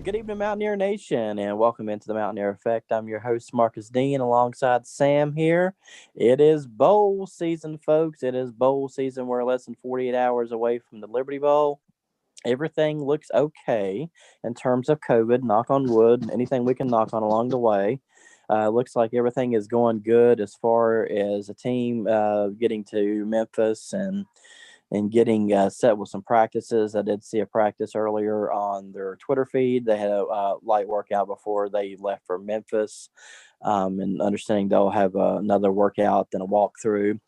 Good evening, Mountaineer Nation, and welcome into the Mountaineer Effect. I'm your host, Marcus Dean, alongside Sam here. It is bowl season, folks. It is bowl season. We're less than 48 hours away from the Liberty Bowl. Everything looks okay in terms of COVID, knock on wood, anything we can knock on along the way. Looks like everything is going good as far as a team getting to Memphis and getting set with some practices. I did see a practice earlier on their Twitter feed. They had a light workout before they left for Memphis, and understanding they'll have another workout, then a walkthrough,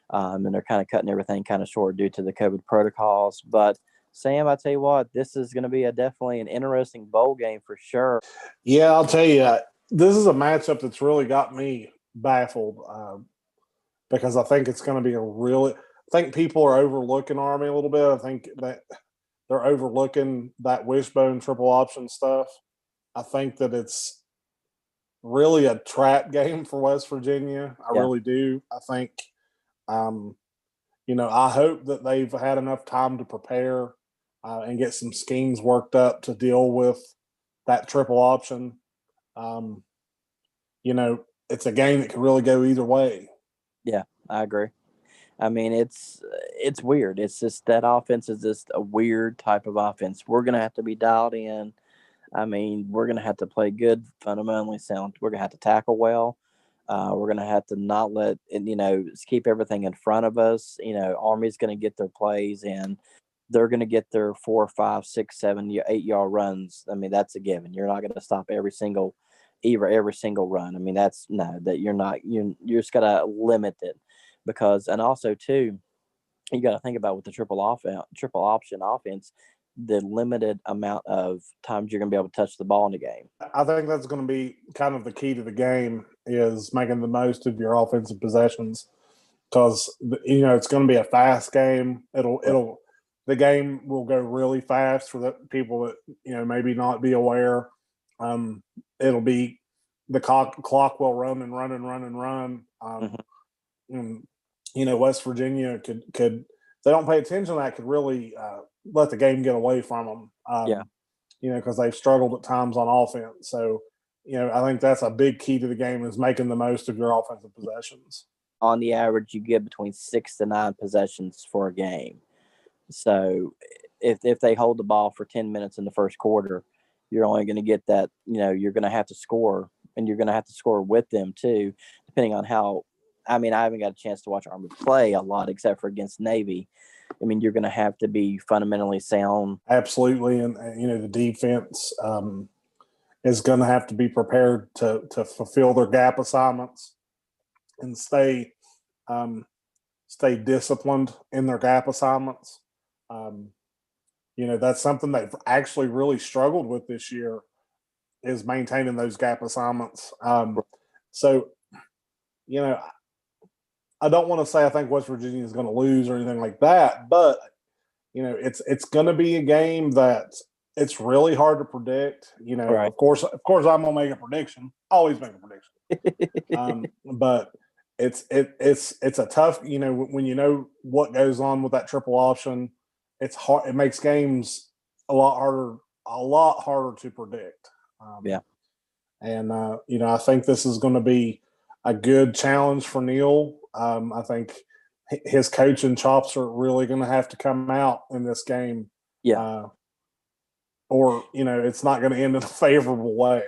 and they're kind of cutting everything kind of short due to the COVID protocols. But Sam, I tell you what, this is going to be definitely an interesting bowl game for sure. Yeah, I'll tell you, this is a matchup that's really got me baffled because I think it's going to be I think people are overlooking Army a little bit. I think that they're overlooking that wishbone triple option stuff. I think that it's really a trap game for West Virginia. I really do. I think, I hope that they've had enough time to prepare and get some schemes worked up to deal with that triple option. It's a game that could really go either way. Yeah, I agree. I mean, it's weird. It's just that offense is just a weird type of offense. We're going to have to be dialed in. I mean, we're going to have to play good, fundamentally sound. We're going to have to tackle well. We're going to have to not let it, keep everything in front of us. Army's going to get their plays and they're going to get their 4, 5, 6, 7, 8-yard runs. I mean, that's a given. You're not going to stop every single run. I mean, you're just got to limit it. Because, and also too, you got to think about with the triple option offense, the limited amount of times you're going to be able to touch the ball in the game. I think that's going to be kind of the key to the game is making the most of your offensive possessions because it's going to be a fast game. The game will go really fast for the people that maybe not be aware. It'll be the clock will run and run and run and run. And West Virginia could if they don't pay attention to that, could really let the game get away from them. Because they've struggled at times on offense. So, I think that's a big key to the game is making the most of your offensive possessions. On the average, you get between 6 to 9 possessions for a game. So, if they hold the ball for 10 minutes in the first quarter, you're only going to get that. You're going to have to score, and you're going to have to score with them too, depending on how. I mean, I haven't got a chance to watch Army play a lot except for against Navy. I mean, you're going to have to be fundamentally sound. Absolutely. And the defense is going to have to be prepared to fulfill their gap assignments and stay disciplined in their gap assignments. That's something they've actually really struggled with this year is maintaining those gap assignments. I don't want to say I think West Virginia is going to lose or anything like that, but it's going to be a game that it's really hard to predict. Right. Of course, I'm going to make a prediction. Always make a prediction. But it's a tough. When you know what goes on with that triple option, it's hard. It makes games a lot harder to predict. And I think this is going to be a good challenge for Neil. I think his coaching chops are really going to have to come out in this game. Or it's not going to end in a favorable way.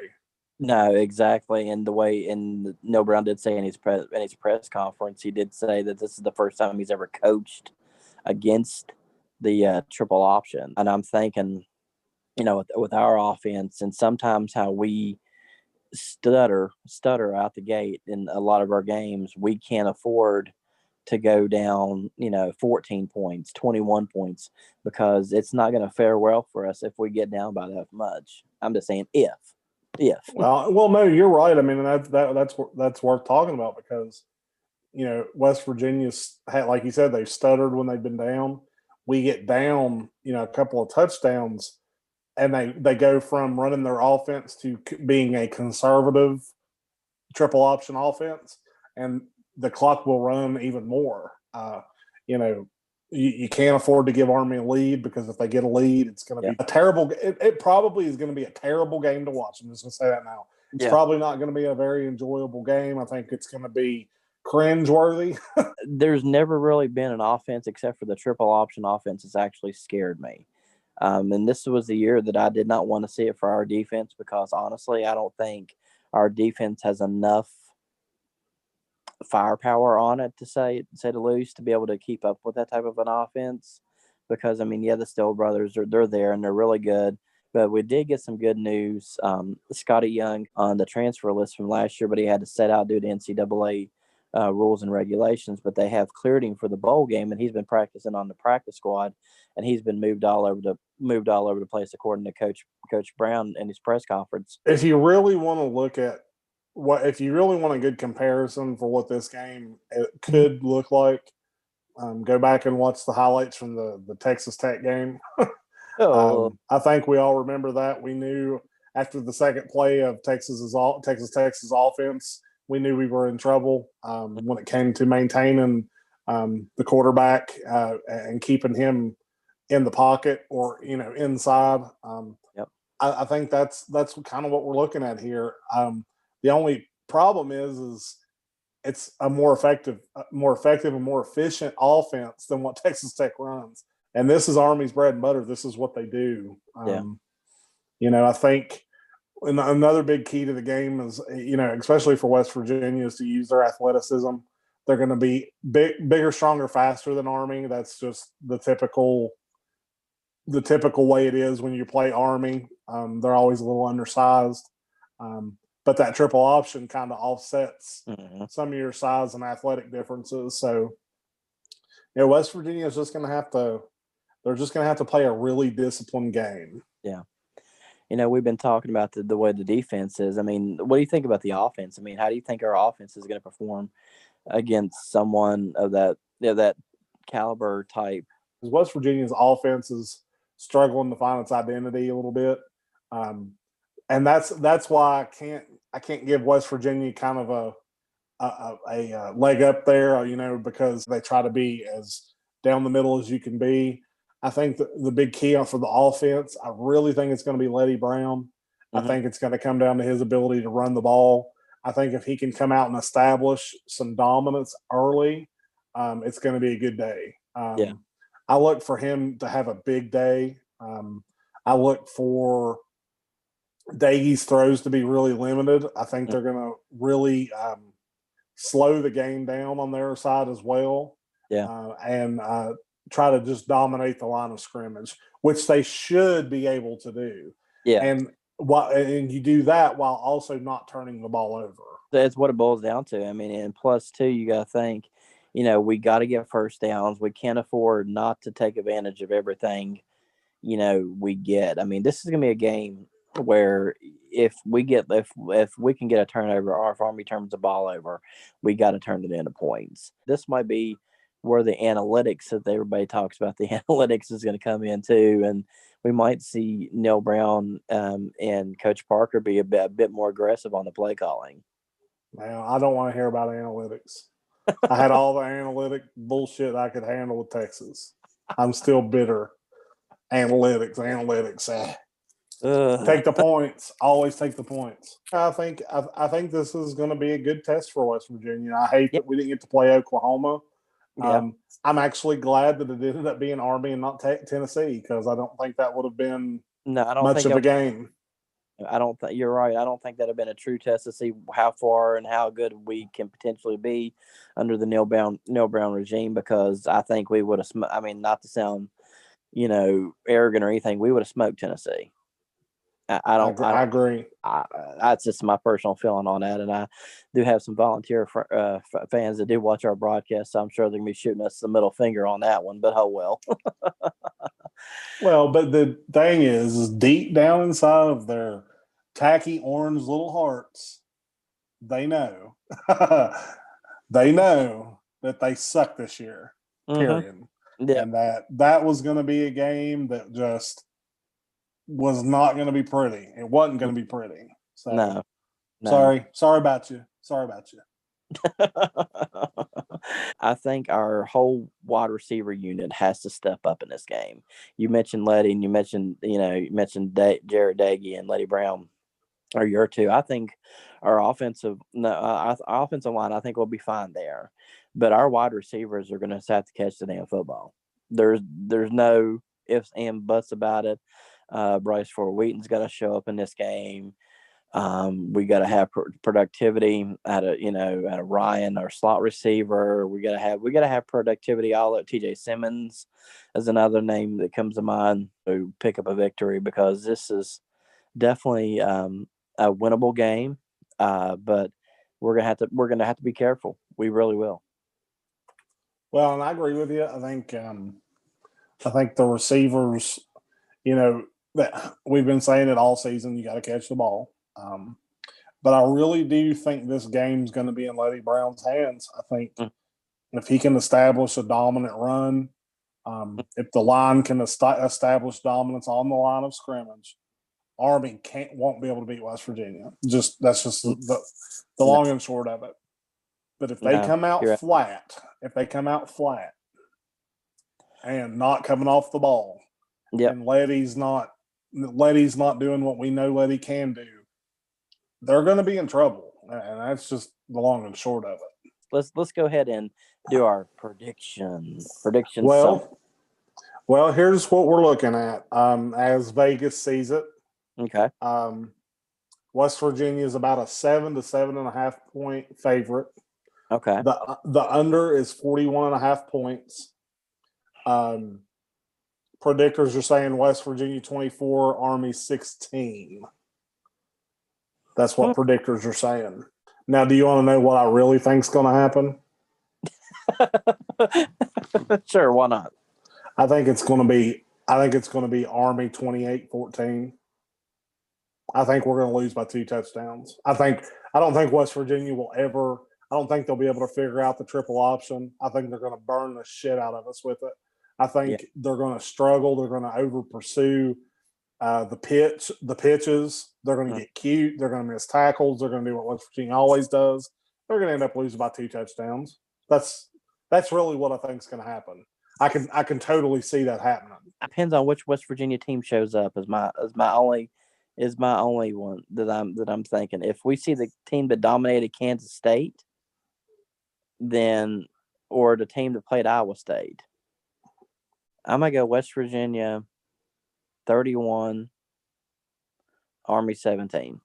No, exactly. And Neil Brown did say in his press conference, he did say that this is the first time he's ever coached against the triple option. And I'm thinking, with our offense and sometimes how we stutter out the gate in a lot of our games, we can't afford to go down 14 points, 21 points, because it's not going to fare well for us if we get down by that much. I'm just saying if well no, you're right. I mean, that's worth talking about because West Virginia's had, like you said, they've stuttered when they've been down. We get down a couple of touchdowns and they go from running their offense to being a conservative triple option offense, and the clock will run even more. you can't afford to give Army a lead, because if they get a lead, it's going to be a terrible. It probably is going to be a terrible game to watch. I'm just going to say that now. It's probably not going to be a very enjoyable game. I think it's going to be cringeworthy. There's never really been an offense except for the triple option offense that's actually scared me. And this was the year that I did not want to see it for our defense, because honestly, I don't think our defense has enough firepower on it, to say the least, to be able to keep up with that type of an offense. Because I mean, the Still brothers they're there and they're really good. But we did get some good news. Scotty Young on the transfer list from last year, but he had to set out due to NCAA rules and regulations. But they have cleared him for the bowl game, and he's been practicing on the practice squad, and he's been moved all over the place, according to Coach Brown in his press conference. If you really want to look at if you really want a good comparison for what this game could look like, go back and watch the highlights from the Texas Tech game. I think we all remember that. We knew after the second play of Texas Tech's offense, we knew we were in trouble when it came to maintaining the quarterback and keeping him in the pocket or inside. I think that's kind of what we're looking at here. The only problem is it's a more effective and more efficient offense than what Texas Tech runs. And this is Army's bread and butter. This is what they do. I think another big key to the game is, especially for West Virginia, is to use their athleticism. They're going to be bigger, stronger, faster than Army. That's just the typical way it is when you play Army. They're always a little undersized. But that triple option kind of offsets some of your size and athletic differences. So, West Virginia is just going to have to – they're just going to have to play a really disciplined game. Yeah. We've been talking about the way the defense is. I mean, what do you think about the offense? I mean, how do you think our offense is going to perform against someone of that caliber type? West Virginia's offense is struggling to find its identity a little bit. And that's why I can't give West Virginia kind of a leg up there, because they try to be as down the middle as you can be. I think the big key for the offense, I really think it's going to be Letty Brown. I think it's going to come down to his ability to run the ball. I think if he can come out and establish some dominance early, it's going to be a good day. I look for him to have a big day. I look for Daigie's throws to be really limited. I think they're going to really slow the game down on their side as well. And try to just dominate the line of scrimmage, which they should be able to do. And you do that while also not turning the ball over. That's what it boils down to. I mean, and plus too, you got to think, we got to get first downs. We can't afford not to take advantage of everything, we get. I mean, this is going to be a game where if we can get a turnover, or if Army turns the ball over, we got to turn it into points. This might be where the analytics that everybody talks about, the analytics is going to come in too. And we might see Neil Brown and Coach Parker be a bit more aggressive on the play calling. Now, I don't want to hear about analytics. I had all the analytic bullshit I could handle with Texas. I'm still bitter. Analytics. Take the points. Always take the points. I think this is going to be a good test for West Virginia. I hate that we didn't get to play Oklahoma. I'm actually glad that it ended up being Army and not Tennessee, because I don't think that would have been much of a game. I don't think you're right. I don't think that would have been a true test to see how far and how good we can potentially be under the Neil Brown regime, because I think we would have. I mean, not to sound, arrogant or anything, we would have smoked Tennessee. I agree. That's just my personal feeling on that, and I do have some volunteer fans that do watch our broadcast, so I'm sure they're gonna be shooting us the middle finger on that one. But oh well. Well, but the thing is deep down inside of their tacky orange little hearts, they know, that they suck this year. Period. And that was going to be a game that just was not going to be pretty. It wasn't going to be pretty. So no. Sorry about you. I think our whole wide receiver unit has to step up in this game. You mentioned Letty, and you mentioned Jared Daggy and Letty Brown are your two. I think our offensive line, I think, will be fine there, but our wide receivers are going to have to catch the damn football. There's no ifs and buts about it. Bryce Ford Wheaton's got to show up in this game. We got to have productivity out of Ryan, our slot receiver. We got to have productivity. All at TJ Simmons is another name that comes to mind to pick up a victory, because this is definitely a winnable game. But we're gonna have to be careful. We really will. Well, and I agree with you. I think the receivers, that we've been saying it all season, you got to catch the ball. But I really do think this game's going to be in Letty Brown's hands. I think if he can establish a dominant run, if the line can establish dominance on the line of scrimmage, Army won't be able to beat West Virginia. That's just the long and short of it. But if they come out flat, and not coming off the ball, and Letty's not doing what we know Letty can do, they're going to be in trouble, and that's just the long and short of it. Let's go ahead and do our predictions. Well, here's what we're looking at as Vegas sees it. Okay. West Virginia is about a 7 to 7.5 point favorite. Okay. The under is 41.5 points. Predictors are saying West Virginia 24, Army 16. That's what predictors are saying. Now, do you want to know what I really think is going to happen? Sure, why not? I think it's going to be Army 28-14. I think we're going to lose by 2 touchdowns. I don't think West Virginia will ever. I don't think they'll be able to figure out the triple option. I think they're going to burn the shit out of us with it. I think they're going to struggle. They're going to over pursue the pitches. They're going to get cute. They're going to miss tackles. They're going to do what West Virginia always does. They're going to end up losing by 2 touchdowns. That's really what I think is going to happen. I can totally see that happening. Depends on which West Virginia team shows up. Is my only one that I'm thinking. If we see the team that dominated Kansas State, then or the team that played Iowa State, I'm gonna go West Virginia 31, Army 17.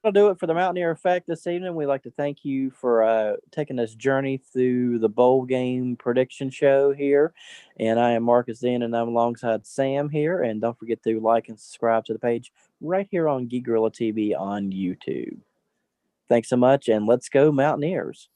That'll do it for the Mountaineer Effect this evening. We'd like to thank you for taking this journey through the bowl game prediction show here. And I am Marcus Dean, and I'm alongside Sam here. And don't forget to like and subscribe to the page right here on Geek Gorilla TV on YouTube. Thanks so much, and let's go Mountaineers.